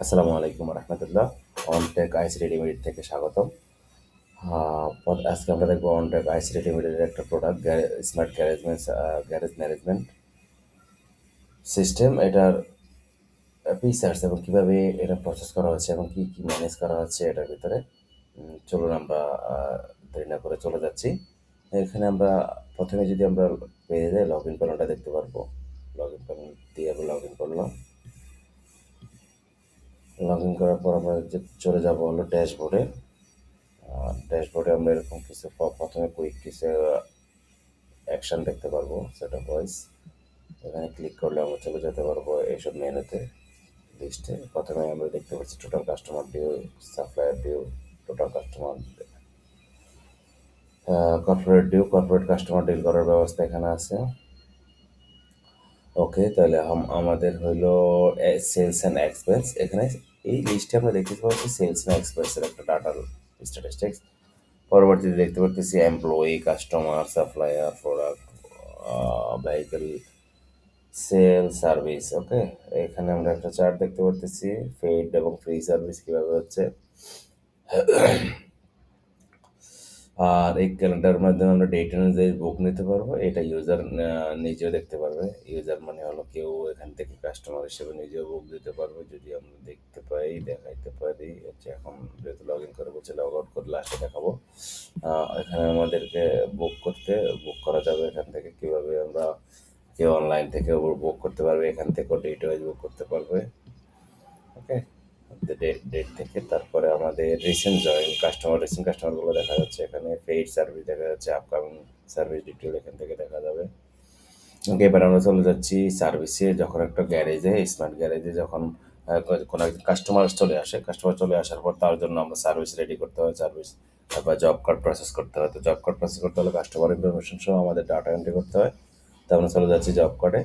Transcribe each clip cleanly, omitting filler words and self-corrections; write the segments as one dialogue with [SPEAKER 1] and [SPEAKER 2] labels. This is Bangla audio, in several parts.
[SPEAKER 1] আসসালামু আলাইকুম রহমতুল্লাহ। অনটেক আইস রেডিমেড থেকে স্বাগতম। আজকে আমরা দেখবো অনটেক আইস রেডিমেডের একটা product, smart garage management system. এটার ফিচার্স এবং কীভাবে এটা প্রসেস করা হচ্ছে এবং কী কী ম্যানেজ করা হচ্ছে এটার ভিতরে। চলুন আমরা দেরি না করে চলে যাচ্ছি। এখানে আমরা প্রথমে যদি আমরা পেজে লগ ইন প্যানেলটা দেখতে পারবো। লগ ইন প্যানেল দিয়ে আমরা লগ ইন করলাম। লগ ইন করার পর আমরা চলে যাব হলো ড্যাশবোর্ডে। ড্যাশবোর্ডে আমরা এরকম কিছু প্রথমে কুইক কিছু অ্যাকশন দেখতে পারবো, সেট আপ ভয়েস। এখানে ক্লিক করলে আমরা চলে যেতে পারবো এইসব মেনুতে, লিস্টে। প্রথমে আমরা দেখতে পাচ্ছি total customer due, supplier due, total customer, corporate due, corporate customer deal করার ব্যবস্থা এখানে আছে। ওকে, তাহলে আমাদের হইলো সেলস অ্যান্ড এক্সপেন্স। এখানে এই লিস্টে আমরা দেখতে পাচ্ছি সেলস অ্যান্ড এক্সপেন্সের একটা ডাটা স্ট্যাটিস্টিক্স। পরবর্তীতে দেখতে পাচ্ছি employee, customer, supplier, product, vehicle, sale, service. Okay, এখানে আমরা একটা চার্ট দেখতে পাচ্ছি পেইড এবং ফ্রি সার্ভিস কীভাবে হচ্ছে। আর এই ক্যালেন্ডারের মাধ্যমে আমরা ডেট অনুযায়ী বুক নিতে পারবো। এটা ইউজার নিজেও দেখতে পারবে। ইউজার মানে হলো কেউ এখান থেকে কাস্টমার হিসেবে নিজেও বুক দিতে পারবে। যদি আমরা দেখতে পাই, দেখাইতে পারি হচ্ছে, এখন যেহেতু লগ ইন করে বলছে লগ আউট করে লাস্টে দেখাবো। এখানে আমাদেরকে বুক করা যাবে এখান থেকে। কীভাবে আমরা কেউ অনলাইন থেকে বুক করতে পারবে, এখান থেকেও ডেট ওয়াইজ বুক করতে পারবে। ওকে, ডেট থেকে তারপরে আমাদের রিসেন্ট কাস্টমারগুলো দেখা যাচ্ছে এখানে। পেইড সার্ভিস দেখা যাচ্ছে, আপকামিং সার্ভিস ডিটেল এখান থেকে দেখা যাবে। ওকে, এবার আমরা চলে যাচ্ছি সার্ভিসে। যখন একটা গ্যারেজে, স্মার্ট গ্যারেজে যখন কোনো একজন কাস্টমার চলে আসার পর তার জন্য আমরা সার্ভিস রেডি করতে হয়। সার্ভিস, তারপর জব কার্ড প্রসেস করতে হয়। তো জব কার্ড প্রসেস করতে হলে কাস্টমার ইনফরমেশন সহ আমাদের ডাটা এন্ট্রি করতে হয়। তো আমরা চলে যাচ্ছি জব কার্ডে।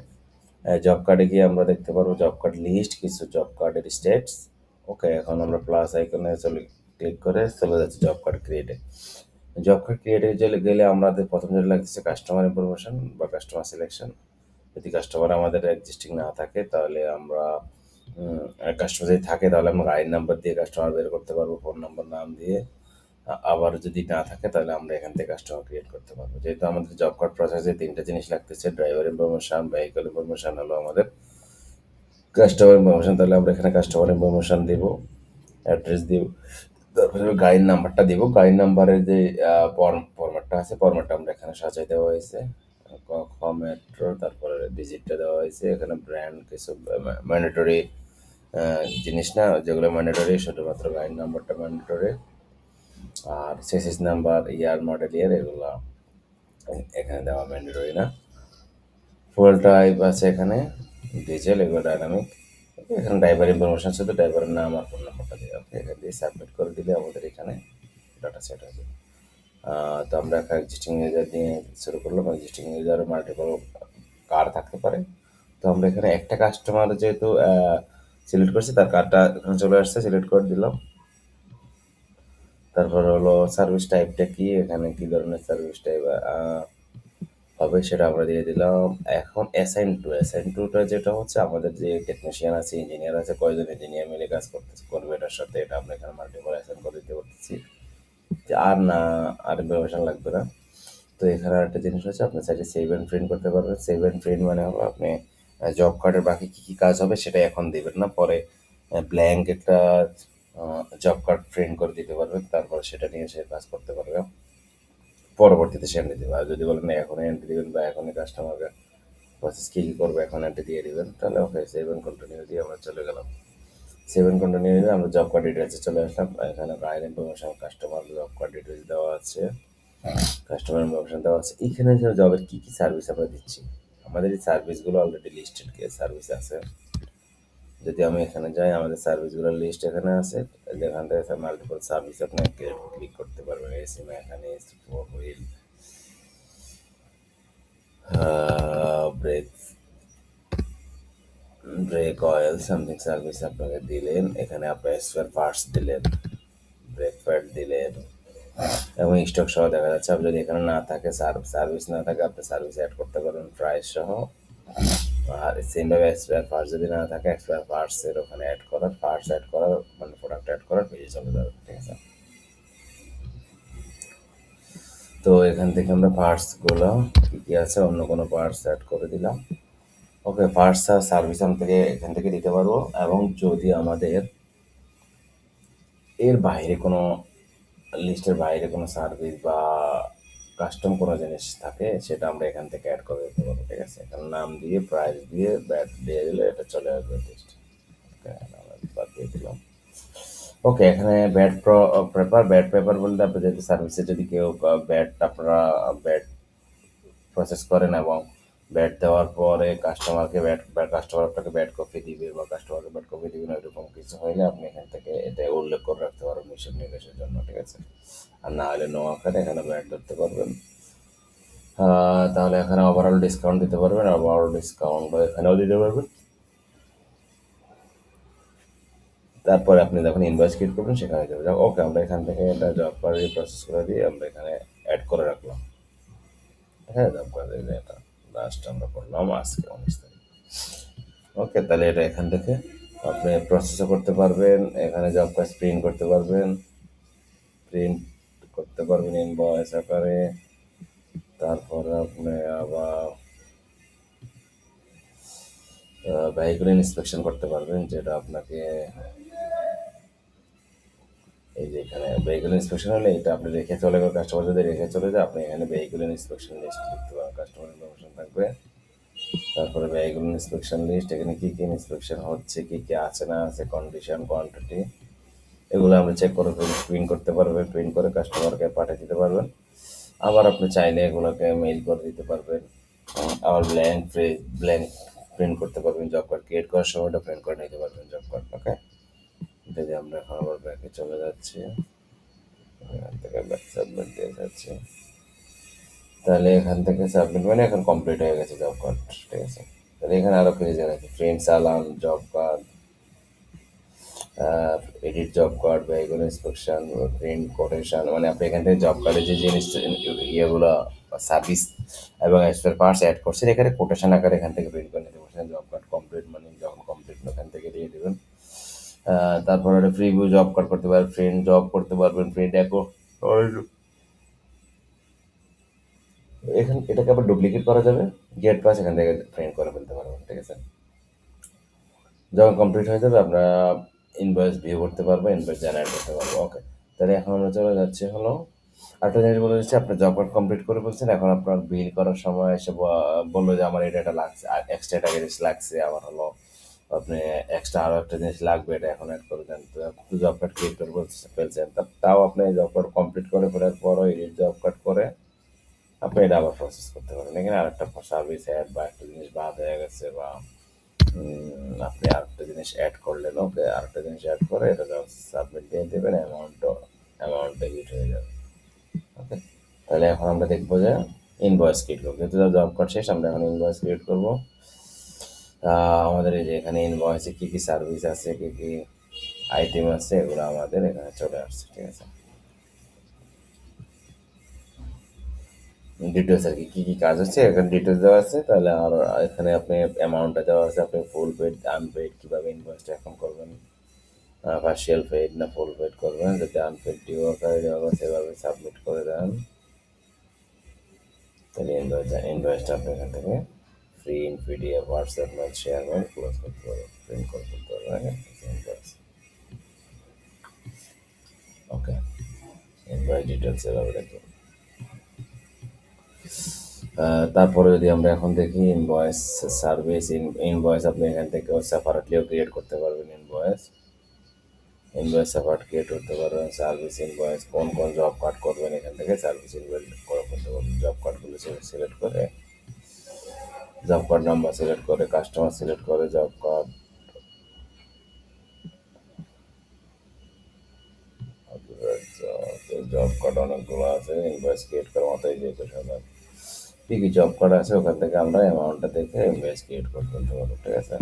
[SPEAKER 1] জব কার্ডে গিয়ে আমরা দেখতে পারবো জব কার্ড লিস্ট, কিছু জব কার্ডের স্টেটস। ওকে, এখন আমরা প্লাস আইকনে ক্লিক করে চলে যাচ্ছি জব কার্ড ক্রিয়েটে। জব কার্ড ক্রিয়েটে গেলে আমাদের প্রথম যেটা লাগছে কাস্টমার ইনফরমেশন বা কাস্টমার সিলেকশন। যদি কাস্টমার আমাদের এক্সিস্টিং না থাকে তাহলে আমরা কাস্টমার যদি থাকে তাহলে আমরা আইন নাম্বার দিয়ে কাস্টমার বের করতে পারবো, ফোন নাম্বার, নাম দিয়ে। আবার যদি না থাকে তাহলে আমরা এখান থেকে কাস্টমার ক্রিয়েট করতে পারবো। যেহেতু আমাদের জব কার্ড প্রসেসে তিনটা জিনিস লাগতেছে, ড্রাইভার ইনফরমেশন, ভেহিকল ইনফরমেশন, হলো আমাদের কাস্টমার ইনফরমেশন। তাহলে আমরা এখানে কাস্টমার ইনফরমেশন দিব, অ্যাড্রেস দিব, তারপরে গাড়ির নাম্বারটা দিব। গাড়ির নাম্বারের যে ফরম্যাটটা আছে, ফরম্যাটটা আমরা এখানে সাজাই দেওয়া হয়েছে। মেট্রো, তারপরে ডিজিটটা দেওয়া হয়েছে। এখানে ব্র্যান্ড কিছু ম্যান্ডেটরি জিনিস না, যেগুলো ম্যান্ডেটরি শুধুমাত্র গাড়ির নাম্বারটা ম্যান্ডেটরি। আর চেসিস নাম্বার, ইয়ার, মডেল ইয়ার, এগুলো এখানে দেওয়া ম্যান্ডেটরি না। ফুয়েল টাইপ আছে এখানে, ডিজেল, এগুলো ডাইনামিক। এখানে ড্রাইভার ইনফরমেশন শুধু ড্রাইভারের নাম আর ফোন নাম্বারটা দিয়ে ওকে, এখান দিয়ে সাবমিট করে দিলে আমাদের এখানে ডাটা সেট হবে। তো আমরা একটা এক্সিস্টিং ইউজার দিয়ে শুরু করলাম। এক্সিস্টিং ইউজারে মাল্টিপল কার থাকতে পারে। তো আমরা এখানে একটা কাস্টমার যেহেতু সিলেক্ট করছি, তার কার্ডটা এখানে চলে আসছে, সিলেক্ট করে দিলাম। তারপর হলো সার্ভিস টাইপটা কি, এখানে কি ধরনের সার্ভিস টাইপ হবে সেটা আমরা দিয়ে দিলাম। এখন অ্যাসাইন টুটা যেটা হচ্ছে, আমাদের যে টেকনিশিয়ান আছে, ইঞ্জিনিয়ার আছে, কয়জন ইঞ্জিনিয়ার মিলে কাজ করবে এটার সাথে, এটা আমরা এখানে মাল্টিপল অ্যাসাইন করে দিতে পারতেছি। যে আর ইনফরমেশন লাগবে না। তো এখানে একটা জিনিস হচ্ছে, আপনি চাইলে সেভ অ্যান্ড প্রিন্ট করতে পারবেন। সেভ অ্যান্ড প্রিন্ট মানে হলো আপনি জব কার্ডের বাকি কী কী কাজ হবে সেটা এখন দেবেন না, পরে ব্ল্যাঙ্ক একটা জব কার্ড প্রিন্ট করে দিতে পারবেন। তারপর সেটা নিয়ে সে কাজ করতে পারবে, পরবর্তীতে সে এন্ট্রি দেবে। আর যদি বলেন না এখনই এন্ট্রি দেবেন বা এখনই কাস্টমারকে প্রসেস কী কী করবে এখন এন্ট্রি দিয়ে দেবেন, তাহলে ওকে, সেভ অ্যান্ড কন্টিনিউ দিয়ে আমরা চলে গেলাম। সেভ অ্যান্ড কন্টিনিউ দিয়ে আমরা জব কার্ড ডিটেলসে চলে আসলাম। এখানে guide information, customer job card details দেওয়া আছে, কাস্টমার ইনফরমেশন দেওয়া আছে। এখানে যে জবের কী কী সার্ভিস আমরা দিচ্ছি, আমাদের এই সার্ভিসগুলো অলরেডি লিস্টেড সার্ভিস আছে। যদি আমি এখানে যাই, আমাদের সার্ভিসগুলোর লিস্ট এখানে আছে। এখান থেকে মাল্টিপল সার্ভিস আপনি ক্লিক করতে পারবেন। AC mechanics, wheel, brake brake oil something service আপনাকে দিলেন। এখানে আপনার স্পেয়ার পার্টস দিলেন, ব্রেক প্যাড দিলেন এবং স্টক সহ দেখা যাচ্ছে। আপনি যদি এখানে না থাকে, সার্ভিস না থাকে, আপনি সার্ভিস অ্যাড করতে পারবেন প্রাইস সহ। আর সেমভাবে এক্সপায়ার পার্টস যদি না থাকে এক্সপায়ার পার্টসের ওখানে অ্যাড করার পার্টস অ্যাড করার মানে প্রোডাক্ট অ্যাড করার পেজে চলে যাবে, ঠিক আছে। তো এখান থেকে আমরা পার্টসগুলো কী কী আছে অন্য কোনো পার্টস অ্যাড করে দিলাম। ওকে, পার্টস আর সার্ভিস আমি থেকে এখান থেকে দিতে পারবো, এবং যদি আমাদের এর বাইরে কোনো লিস্টের বাইরে কোনো সার্ভিস বা কাস্টম কোনো জিনিস থাকে সেটা আমরা এখান থেকে অ্যাড করে দিতে পারবো, ঠিক আছে। এখানে নাম দিয়ে প্রাইস দিয়ে ব্যাট দিয়ে দিলে এটা চলে আসবে লিস্ট। ওকে, আমরা বাদ দিয়ে দিলাম। ওকে, এখানে ব্যাট পেপার বলতে আপনি যদি সার্ভিসে যদি কেউ ব্যাট আপনারা ব্যাট প্রসেস করেন এবং ব্যাট দেওয়ার পরে কাস্টমার আপনাকে ব্যাট কপি দিবে বা কাস্টমারকে ব্যাট কপি দিবে না, এরকম কিছু হইলে আপনি এখান থেকে এটা উল্লেখ করে রাখতে পারবেন হিসাব নিকাশের জন্য, ঠিক আছে। আর না হলে নো আকারে এখানে ব্যাট ধরতে পারবেন। তাহলে এখানে ওভারঅল ডিসকাউন্ট দিতে পারবেন, ওভারঅল ডিসকাউন্ট এখানেও দিতে পারবেন। তারপরে আপনি যখন ইনভয়েস ক্রিয়েট করবেন সেখানে যাবে। ওকে, আমরা এখান থেকে এটা জব কার্ড প্রসেস করে দিয়ে আমরা এখানে অ্যাড করে রাখলাম। হ্যাঁ, জব কার্ড এটা লাস্ট আমরা করলাম আজকে 19 তারিখ। ওকে, তাহলে এটা এখান থেকে আপনি প্রসেসও করতে পারবেন, এখানে জব কার্ড প্রিন্ট করতে পারবেন, প্রিন্ট করতে পারবেন ইনভয়েস আকারে। তারপরে আপনি আবার ভেহিকুল ইন্সপেকশন করতে পারবেন, যেটা আপনাকে এই যে এখানে ভেহিকুল ইন্সপেকশন হলে এটা আপনি রেখে চলে গেল, কাস্টমার যদি রেখে চলে যায় আপনি এখানে ভেহিকুল ইন্সপেকশন লিস্ট লিখতে পারেন, কাস্টমার ইনফরমেশন থাকবে। তারপরে ভেহিকুল ইন্সপেকশন লিস্ট, এখানে কী কী ইন্সপেকশন হচ্ছে, কী কী আছে না আছে, কন্ডিশন, কোয়ান্টিটি, এগুলো আপনি চেক করে প্রিন্ট করতে পারবেন, প্রিন্ট করে কাস্টমারকে পাঠিয়ে দিতে পারবেন। আবার আপনি চাইলে এগুলোকে মেইল করে দিতে পারবেন। আবার ব্ল্যাঙ্ক প্রিন্ট করতে পারবেন, জব কার্ড ক্রিয়েট করার সময়টা প্রিন্ট করে নিতে পারবেন জব কার্ড। ওকে, যদি আমরা এখন আবার ব্যাকে চলে যাচ্ছি, এখান থেকে ব্যাক সাবমিট দিয়ে যাচ্ছি, তাহলে এখান থেকে সাবমিট মানে এখন কমপ্লিট হয়ে গেছে জব কার্ড, ঠিক আছে। তাহলে এখানে আরও কিছু জায়গা আছে, ফ্রেন্ড চালান, job card, edit job card, vehicle inspection, print quotation, মানে আপনি এখান থেকে জব কার্ডের যে জিনিস ইয়েগুলো সার্ভিস এবং এক্সট্রা পার্টস অ্যাড করছেন এখানে কোটেশন আকারে এখান থেকে প্রিন্ট করে নিতে পারছেন। জব কার্ড কমপ্লিট মানে যখন কমপ্লিট এখান থেকে দিয়ে দেবেন। তারপরে একটা ফ্রি ভিউ জব কার্ড করতে পারবেন, প্রিন্ট জব করতে পারবেন, প্রিন্ট একো এটাকে আবার ডুপ্লিকেট করা যাবে, গেট পাস এখান থেকে প্রিন্ট করে ফেলতে পারবেন, ঠিক আছে। যখন কমপ্লিট হয়ে যাবে আমরা ইনভয়েস ভিউ করতে পারবো, ইনভয়েস জেনারেট করতে পারবো। ওকে, তাহলে এখন আমরা চলে যাচ্ছি হলো আরেকটা জিনিস বলে দিচ্ছি, আপনি জব কার্ড কমপ্লিট করে বলছেন, এখন আপনার বিল করার সময় এসে বললো যে আমার এটা লাগছে, আর এক্সট্রা একটা জিনিস লাগছে, আমার হলো আপনি এক্সট্রা আরও একটা জিনিস লাগবে, এটা এখন অ্যাড করে দেন। তো জব কার্ড ক্রিয়েট করে ফেলছেন, তাও আপনি জব কার্ড কমপ্লিট করে ফেলার পরও এডিট জব কার্ড করে আপনি এটা আবার প্রসেস করতে পারেন। এখানে আরেকটা সার্ভিস অ্যাড বা একটা জিনিস বাদ হয়ে গেছে বা আপনি আরেকটা জিনিস অ্যাড করলেন, ওকে, আরেকটা জিনিস অ্যাড করে এটা সাবমিট দিয়ে দেবেন, অ্যামাউন্ট ডেবিট হয়ে যাবে। ওকে, তাহলে এখন আমরা দেখবো যে ইনভয়েস ক্রিয়েট করবো, যেহেতু জব কার্ড শেষ আমরা এখন ইনভয়েস ক্রিয়েট করবো। আমাদের এই যে এখানে ইনভয়েসে কী কী সার্ভিস আছে, কী কী আইটেম আছে, এগুলো আমাদের এখানে চলে আসছে, ঠিক আছে। ডিটেলস আর কি কী কী কাজ হচ্ছে এখানে ডিটেলস দেওয়া আছে। তাহলে আর এখানে আপনি অ্যামাউন্টটা দেওয়া আছে, আপনি ফুল পেড আনপেড কীভাবে ইনভয়েসটা এখন করবেন, পার্শিয়াল পেড না ফুল পেড করবেন, যদি আনপেড ডিউ আকারে দেওয়া সেভাবে সাবমিট করে দেন, তাহলে ইনভয়েসটা আপনি এখান থেকে free in PDF WhatsApp mail share mail close করতে পারবেন, প্রিন্ট করে করতে পারবেন। ওকে, ইনভয়েস ডিটেলস এভাবে দেখুন। তারপরে যদি আমরা এখন দেখি ইনভয়েস সার্ভিস, ইনভয়েস আপনি এখান থেকে সেপারেটলিও ক্রিয়েট করতে পারবেন, ইনভয়েস সেপারেট ক্রিয়েট করতে পারবেন। সার্ভিস ইনভয়েস কোন কোন জব কার্ড করবেন এখান থেকে সার্ভিস ইনভয়েস করে করতে পারবেন। জব কার্ডগুলো সিলেক্ট করে জব কার্ড নাম্বার সিলেক্ট করে কাস্টমার সিলেক্ট করে জব কার্ড অনেকগুলো আছে, ইনভয়েস ক্রিয়েট করার মতো এই যে কী কী জব কার্ড আছে ওখান থেকে আমরা অ্যামাউন্টটা দেখে ইনভয়েস ক্রিয়েট করে ফেলতে পারবো, ঠিক আছে।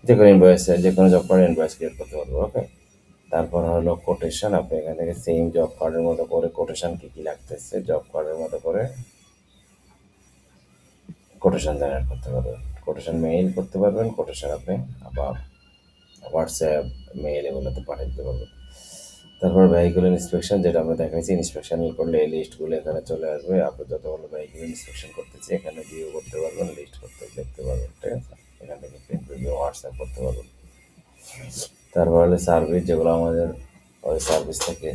[SPEAKER 1] যে কোনো ইনভয়েস, যে কোনো জব কার্ডে ইনভয়েস ক্রিয়েট করতে পারবো। ওকে, তারপর হলো কোটেশন, আপনি এখান থেকে সেম জব কার্ডের মতো করে কোটেশন কী কী লাগতেছে জব কার্ডের মতো করে কোটেশন জেনারেট করতে পারবেন। কোটেশন মেইল করতে পারবেন, কোটেশন আপনি আবার হোয়াটসঅ্যাপ, মেইল এগুলোতে পাঠিয়ে দিতে পারবেন। তারপর ভেহিকল ইন্সপেকশন, যেটা আমরা দেখাইছি, ইন্সপেকশন করলে এই লিস্টগুলো এখানে চলে আসবে। আপনি যতগুলো ভেহিকল ইন্সপেকশন করতেছি এখানে ভিউ করতে পারবেন, লিস্ট করতে দেখতে পারবেন, ঠিক আছে। এখান থেকে প্রিন্ট করে হোয়াটসঅ্যাপ করতে পারবেন। তারপর হলে সার্ভিস, যেগুলো আমাদের ওই সার্ভিস থেকে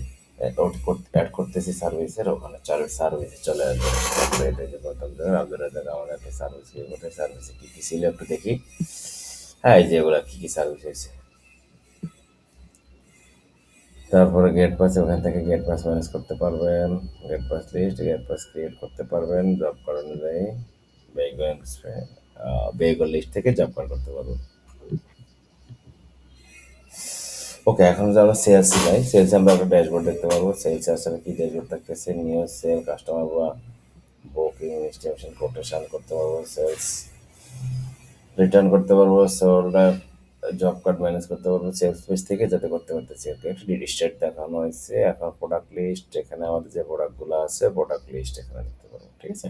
[SPEAKER 1] অ্যাড করতেছি সার্ভিসের, ওখানে সার্ভিসে চলে আসবে। তারপরে এটা যে প্রথম ধরে আপনারা দেখা আমাদের একটা সার্ভিস করতে, সার্ভিসে কী কী ছিল একটু দেখি। হ্যাঁ, এই যে এগুলো কী কী সার্ভিস হয়েছে। তারপরে গেট পাস, ওখান থেকে গেট পাস ম্যানেজ করতে পারবেন, gate pass list, gate pass create করতে পারবেন জব কার্ড অনুযায়ী। ভেহিকল ভেহিকল লিস্ট থেকে জব কার্ড করতে পারবেন। ওকে, এখন যদি আমরা সেলসে যাই, সেলসে আমরা একটা ড্যাশবোর্ড দেখতে পারবো। সেলসে আসলে কি ড্যাশবোর্ড থাকতেছে, নিউ সেল, কাস্টমার বা বুকিং, ইনস্টিটিউশন, কোটেশন করতে পারবো, সেলস রিটার্ন করতে পারবো, সোল্ডার, জব কার্ড ম্যানেজ করতে পারবো সেলস পেজ থেকে, যাতে করতে পারতেছি। ওকে, একটা স্টেট দেখানো হয়েছে। এখন প্রোডাক্ট লিস্ট, এখানে আমাদের যে প্রোডাক্টগুলো আছে প্রোডাক্ট লিস্ট এখানে দেখতে পারবো, ঠিক আছে।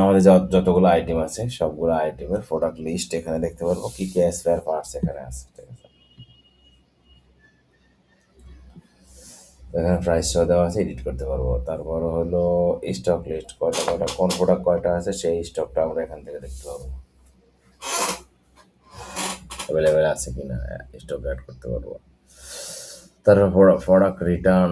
[SPEAKER 1] আমাদের যতগুলো আইটেম আছে সবগুলো আইটেমের প্রোডাক্ট লিস্ট এখানে দেখতে পারবো, কি কি স্পেয়ার পার্টস এখানে আছে, ঠিক আছে। এখানে প্রাইস শো দেওয়া আছে, এডিট করতে পারবো। তারপর হলো স্টক লিস্ট, কয়টা কয়টা কোন প্রোডাক্ট কয়টা আছে সেই স্টকটা আমরা এখান থেকে দেখতে পারবো, অ্যাভেলেবেল আছে কিনা, স্টক অ্যাড করতে পারবো। তারপর প্রোডাক্ট রিটার্ন,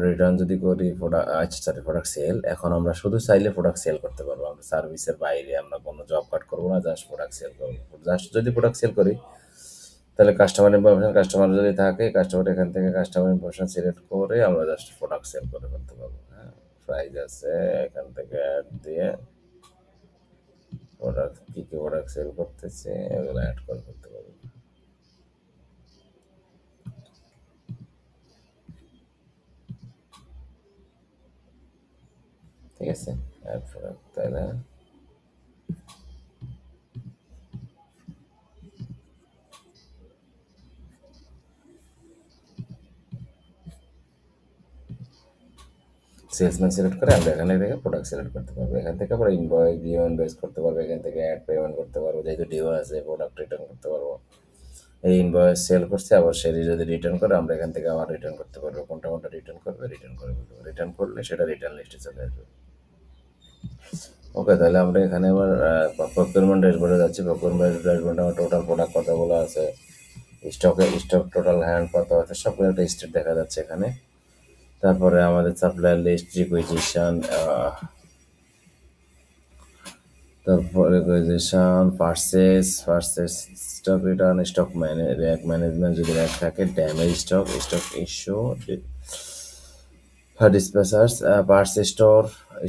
[SPEAKER 1] রিটার্ন যদি করি, প্রোডাক্ট, আচ্ছা সরি, প্রোডাক্ট সেল। এখন আমরা শুধু চাইলে প্রোডাক্ট সেল করতে পারবো, আমরা সার্ভিসের বাইরে আমরা কোনো জব কার্ড করবো না, জাস্ট প্রোডাক্ট সেল করবো। জাস্ট যদি প্রোডাক্ট সেল করি তাহলে কাস্টমার ইনফরমেশন, কাস্টমার যদি থাকে কাস্টমার এখান থেকে কাস্টমার ইনফরমেশন সিলেক্ট করে আমরা জাস্ট প্রোডাক্ট সেল করে ফেলতে পারবো। হ্যাঁ, প্রাইস আছে, এখান থেকে অ্যাড দিয়ে প্রোডাক্ট, কী কী প্রোডাক্ট সেল করতেছে এগুলো অ্যাড করে ফেলতে পারবো, ঠিক আছে। অ্যাড প্রোডাক্ট, তাই না? সেলসম্যান সিলেক্ট করে আমরা এখানে থেকে প্রোডাক্ট সিলেক্ট করতে পারবো। এখান থেকে আমরা ইনভয়েস দিয়ে ইনভয়েস করতে পারবো, এখান থেকে অ্যাড পেমেন্ট করতে পারবো, যেহেতু ডিও আছে প্রোডাক্ট রিটার্ন করতে পারবো। এই ইনভয়েস সেল করছে, আবার সে যদি রিটার্ন করে আমরা এখান থেকে আবার রিটার্ন করতে পারবো, কোনটা কোনটা রিটার্ন করবে রিটার্ন করে ফেলবো। রিটার্ন করলে সেটা রিটার্ন লিস্টে চলে আসবে। ওকে, তাহলে আমরা এখানে আবার প্রকিউরমেন্ট ড্যাশবোর্ডে যাচ্ছি। প্রকিউরমেন্ট ড্যাশবোর্ডে আমার টোটাল প্রোডাক্ট কতগুলো আছে, স্টক টোটাল হ্যান্ড কত আছে, সবগুলো একটা স্টেট দেখা যাচ্ছে এখানে। তারপরে আমাদের সাপ্লায়ার লিস্ট, রিকুইজিশন, তারপরে requisition, purchase, stock return, stock rack management যদি র্যাক থাকে, ড্যামেজ স্টক, স্টক ইস্যু, ডিসপেসার্স, পার্টস স্টোর,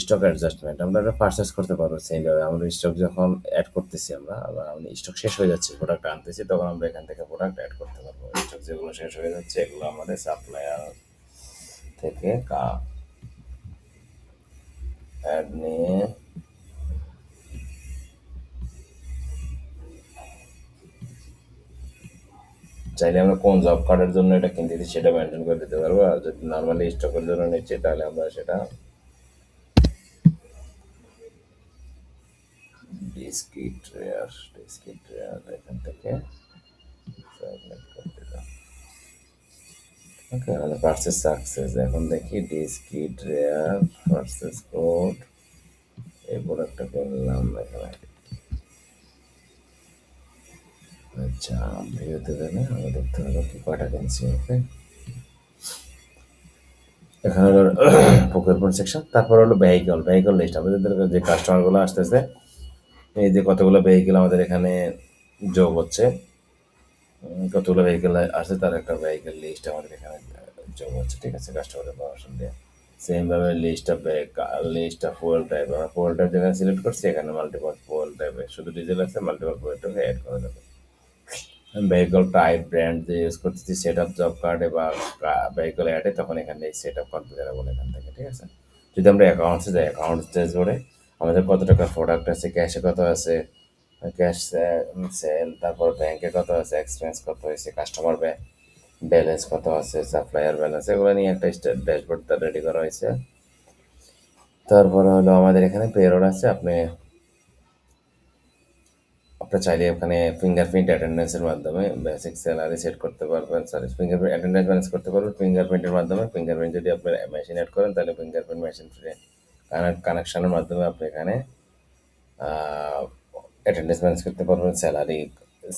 [SPEAKER 1] স্টক অ্যাডজাস্টমেন্ট। আমরা এটা পারচেস করতে পারবো সেইভাবে। আমরা স্টক যখন অ্যাড করতেছি, আমরা আবার আমি স্টক শেষ হয়ে যাচ্ছে, প্রোডাক্ট আনতেছি, তখন আমরা এখান থেকে প্রোডাক্ট অ্যাড করতে পারবো। স্টক যেগুলো শেষ হয়ে যাচ্ছে এগুলো আমাদের সাপ্লায়ার থেকে অ্যাড নিয়ে চাইলে আমরা কোন জব কার্ডের জন্য এটা কিনতেছি সেটা মেনটেন করে দিতে পারবো। আর যদি নর্মালি স্টকের জন্য নিচ্ছি তাহলে আমরা সেটা ডিসক্রিট রেয়ার এখান থেকে সিলেক্ট করে দিলাম। ওকে, তাহলে পারচেস সাকসেস। এখন দেখি ডিসক্রিট রেয়ার পারচেস কোড, এই প্রোডাক্টটা কিনলাম এখানে। আচ্ছা, ভিউতে দেবে, আমরা দেখতে হবে কি কয়টা কিনছি। ওকে, এখানে হলো প্রকিউরমেন্ট সেকশন। তারপর হলো ভেহিকল লিস্ট, আমাদের যে কাস্টমারগুলো আসতেছে, এই যে কতগুলো ভেহিকেল আমাদের এখানে যোগ হচ্ছে, কতগুলো ভেহিকেল আসছে তার একটা ভেহিকেল লিস্ট আমাদের এখানে যোগ হচ্ছে, ঠিক আছে, কাস্টমারের পারমিশন দিয়ে। সেমভাবে লিস্টটা ফুয়েল টাইপ, আমরা ফুয়েল টাইপ যেখানে সিলেক্ট করছি এখানে মাল্টিপল ফুয়েল টাইপে, শুধু ডিজেল আছে, মাল্টিপল ফুয়েল টাইপে অ্যাড করা যাবে। ভেহিকল টাইপ, ব্র্যান্ড যে ইউজ করতেছি, সেট আপ জব কার্ডে বা ভেহিকল অ্যাডে, তখন এখানে সেট আপ কনফিগারেবল এখান থেকে, ঠিক আছে। যদি আমরা অ্যাকাউন্টসে যাই, অ্যাকাউন্টস ড্যাশবোর্ডে আমাদের কত টাকা প্রোডাক্ট আছে, ক্যাশে কত আছে, ক্যাশ সেল, তারপর ব্যাংকে কত আছে, এক্সপেন্স কত হয়েছে, কাস্টমার ব্যালেন্স কত আছে, সাপ্লায়ার ব্যালেন্স, এগুলো নিয়ে একটা ড্যাশবোর্ড রেডি করা হয়েছে। তারপরে হলো আমাদের এখানে পেরোল আছে, আপনি আপনি চাইলে ওখানে ফিঙ্গারপ্রিন্ট অ্যাটেন্ডেন্সের মাধ্যমে বেসিক স্যালারি সেট করতে পারবেন। সরি, ফিঙ্গারপ্রিন্ট অ্যাটেন্ডেন্স ম্যানেজ করতে পারবেন ফিঙ্গারপ্রিন্টের মাধ্যমে। ফিঙ্গারপ্রিন্ট যদি আপনি মেশিন এড করেন তাহলে ফিঙ্গারপ্রিন্ট মেশিন কানেকশনের মাধ্যমে আপনি এখানে অ্যাটেন্ডেন্স ম্যানেজ করতে পারবেন,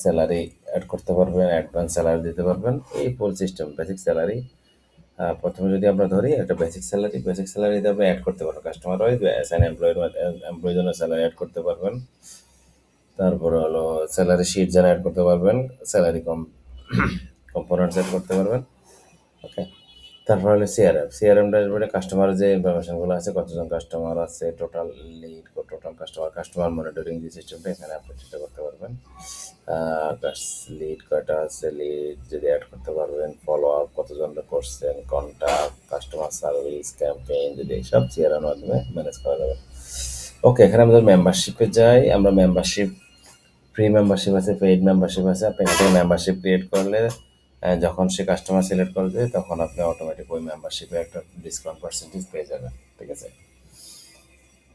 [SPEAKER 1] স্যালারি অ্যাড করতে পারবেন, অ্যাডভান্স স্যালারি দিতে পারবেন। এই ফুল সিস্টেম বেসিক স্যালারি। প্রথমে যদি আমরা ধরি একটা বেসিক স্যালারিতে আপনি অ্যাড করতে পারবেন কাস্টমার ওয়াইজ অ্যাজ অ্যান এমপ্লয়ের জন্য স্যালারি অ্যাড করতে পারবেন। তারপরে হলো স্যালারি শিট যারা অ্যাড করতে পারবেন, স্যালারি কম্পোনেন্টস অ্যাড করতে পারবেন। ওকে, তারপর হলো সিআরএম ড্যাশবোর্ডে কাস্টমার যে ইনফরমেশনগুলো আছে, কতজন কাস্টমার আছে, total lead, total customer monitoring যে সিস্টেমটা, এখানে আপনি সেটা করতে পারবেন। লিড কয়টা আছে, লিড যদি অ্যাড করতে পারবেন, ফলো আপ কতজন করছেন, কন্ট্যাক্ট, কাস্টমার সার্ভিস, ক্যাম্পেইন, যদি সব সিআরএম মাধ্যমে ম্যানেজ করা যাবে। ওকে, এখানে আমাদের মেম্বারশিপে যাই। আমরা মেম্বারশিপ, ফ্রি মেম্বারশিপ আছে, পেইড মেম্বারশিপ আছে। আপনি এখান থেকে মেম্বারশিপ ক্রিয়েট করলে যখন সে কাস্টমার সিলেক্ট করবে তখন আপনি অটোমেটিক ওই মেম্বারশিপে একটা ডিসকাউন্ট পার্সেন্টেজ পেয়ে যাবেন। ঠিক আছে,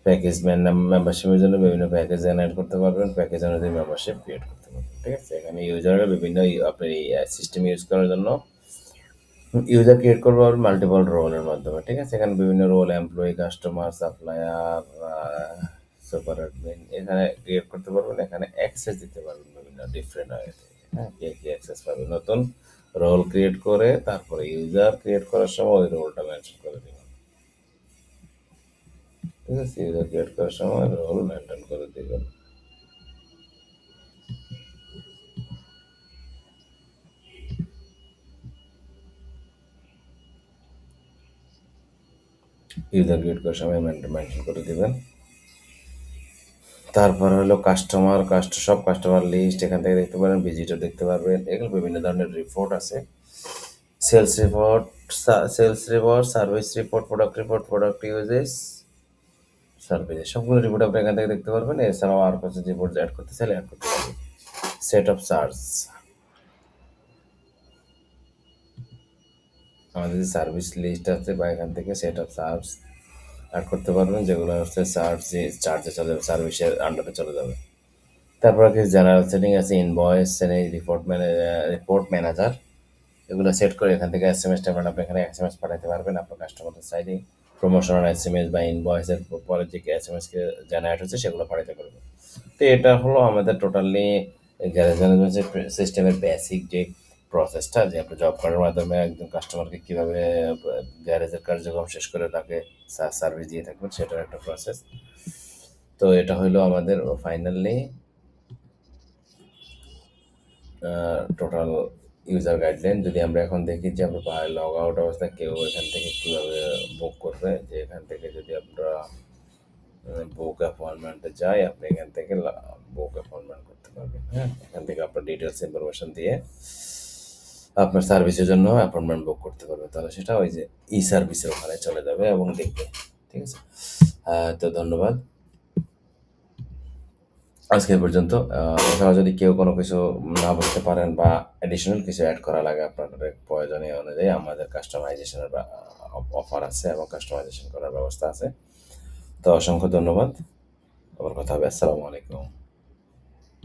[SPEAKER 1] প্যাকেজ মেম্বারশিপের জন্য বিভিন্ন প্যাকেজ জেনারেট করতে পারবেন, প্যাকেজ অনুযায়ী মেম্বারশিপ ক্রিয়েট করতে পারবেন। ঠিক আছে, এখানে ইউজাররা বিভিন্ন আপনি সিস্টেম ইউজ করার জন্য ইউজার ক্রিয়েট করবো আর মাল্টিপল রোলের মাধ্যমে। ঠিক আছে, এখানে বিভিন্ন role, employee, customer, supplier, super admin এখানে ক্রিয়েট করতে পারবেন। এখানে অ্যাক্সেস দিতে পারবেন বিভিন্ন ডিফারেন্ট ওয়েতে। হ্যাঁ, কে কি অ্যাক্সেস পাবে, নতুন রোল ক্রিয়েট করে তারপরে ইউজার ক্রিয়েট করার সময় ওই রোলটা মেনশন করে দেবেন। ঠিক আছে, ইউজার ক্রিয়েট করার সময় রোল মেনটেন করে দেবেন। ইউজার ক্রিয়েট করার সময় মেনটেন করে দেবেন। তারপর হলো সব কাস্টমার লিস্ট এখান থেকে দেখতে পারেন, ভিজিটর দেখতে পারবেন। এগুলো বিভিন্ন ধরনের রিপোর্ট আছে, sales report, service report, product uses, service, সবগুলো রিপোর্ট আপনি এখান থেকে দেখতে পারবেন। এছাড়াও আর কিছু রিপোর্ট অ্যাড করতে চাইলে অ্যাড করতে পারবেন। সেট অফ চার্জ, আমাদের যে সার্ভিস লিস্ট আছে বা এখান থেকে সেট অফ চার্জ অ্যাড করতে পারবেন, যেগুলো হচ্ছে চার্জে চলে যাবে, সার্ভিসের আন্ডারে চলে যাবে। তারপর কিছু জেনারেল সেটিং আছে, ইনভয়েস, রিপোর্ট ম্যানেজার, এগুলো সেট করে এখান থেকে এসএমএস টাইমে আপনি এখানে এসএমএস পাঠাতে পারবেন আপনার কাস্টমারদের সাইডে। প্রমোশনাল এসএমএস বা ইনভয়েসের পরে যে এসএমএস কে জেনারেট হচ্ছে সেগুলো পাঠাতে পারবেন। তো এটা হলো আমাদের টোটালি গ্যারেজ ম্যানেজমেন্ট সিস্টেমের বেসিক যে প্রসেসটা, যে আপনি জব কার্ডের মাধ্যমে একজন কাস্টমারকে কীভাবে গ্যারেজের কার্যক্রম শেষ করে তাকে সার্ভিস দিয়ে থাকবেন, সেটার একটা প্রসেস। তো এটা হলো আমাদের ফাইনালি টোটাল ইউজার গাইডলাইন। যদি আমরা এখন দেখি যে আমরা লগ আউট অবস্থায় কেউ এখান থেকে কীভাবে বুক করবে, যে এখান থেকে যদি আমরা বুক অ্যাপয়েন্টমেন্টে যাই, আপনি এখান থেকে বুক অ্যাপয়েন্টমেন্ট করতে পারবেন। হ্যাঁ, এখান থেকে আপনার ডিটেলস ইনফরমেশন দিয়ে আপনার সার্ভিসের জন্য অ্যাপয়েন্টমেন্ট বুক করতে পারবেন। তাহলে সেটা ওই যে সার্ভিসের ওখানে চলে যাবে এবং দেখবে। ঠিক আছে, তো ধন্যবাদ আজকে এ পর্যন্ত। এছাড়া যদি কেউ কোনো কিছু না বুঝতে পারেন বা অ্যাডিশনাল কিছু অ্যাড করা লাগে আপনাদের প্রয়োজনীয় অনুযায়ী, আমাদের কাস্টমাইজেশনের অফার আছে এবং কাস্টমাইজেশন করার ব্যবস্থা আছে। তো অসংখ্য ধন্যবাদ, আবার কথা হবে। আসসালামু আলাইকুম।